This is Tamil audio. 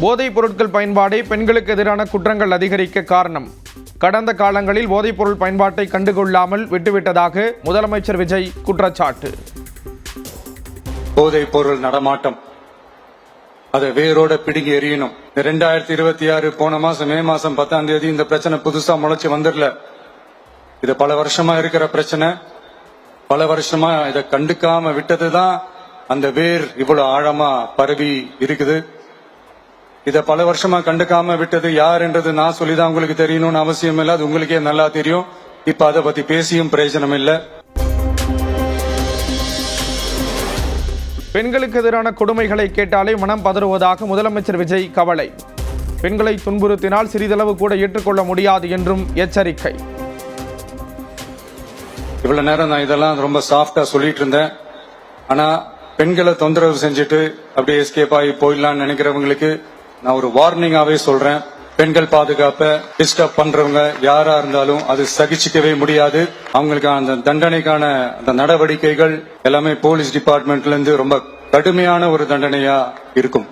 போதைப் பொருட்கள் பயன்பாடே பெண்களுக்கு எதிரான குற்றங்கள் அதிகரிக்க காரணம். கடந்த காலங்களில் போதைப் பொருள் பயன்பாட்டை கண்டுகொள்ளாமல் விட்டுவிட்டதாக முதலமைச்சர் விஜய் குற்றச்சாட்டு. போதைப் பொருள் நடமாட்டம் அதை வேரோட பிடுங்கி எறியணும். 2026 போன மாசம் மே மாசம் 10ஆம் தேதி இந்த பிரச்சனை புதுசா முளைச்சு வந்துடல. இது பல வருஷமா இருக்கிற பிரச்சனை. பல வருஷமா இதை கண்டுக்காம விட்டதுதான் அந்த வேர் இவ்வளவு ஆழமா பரவி இருக்குது. இத பல வருஷமா கண்டுக்காம விட்டது யார் என்றது நான் சொல்லிதான் உங்களுக்கு தெரியணும்னு அவசியம் இல்லை. அது உங்களுக்கே நல்லா தெரியும். இப்ப அதை பத்தி பேசியும் பிரயோஜனம் இல்லை. பெண்களுக்கு எதிரான கொடுமைகளை கேட்டாலே மனம் பதறுவதாக முதலமைச்சர் விஜய் கவலை. பெண்களை துன்புறுத்தினால் சிறிதளவு கூட ஏற்றுக்கொள்ள முடியாது என்றும் எச்சரிக்கை. இவ்வளவு நேரம் நான் இதெல்லாம் ரொம்ப சாஃப்டா சொல்லிட்டு இருந்தேன். ஆனா பெண்களை தொந்தரவு செஞ்சுட்டு அப்படியே எஸ்கேப் ஆகி போயிடலாம்னு நினைக்கிறவங்களுக்கு நான் ஒரு வார்னிங்காவே சொல்றேன். பெண்கள் பாதுகாப்பை டிஸ்டர்ப் பண்றவங்க யாரா இருந்தாலும் அது சகிச்சுக்கவே முடியாது. அவங்களுக்கு அந்த தண்டனைக்கான அந்த நடவடிக்கைகள் எல்லாமே போலீஸ் டிபார்ட்மெண்ட்ல இருந்து ரொம்ப கடுமையான ஒரு தண்டனையா இருக்கும்.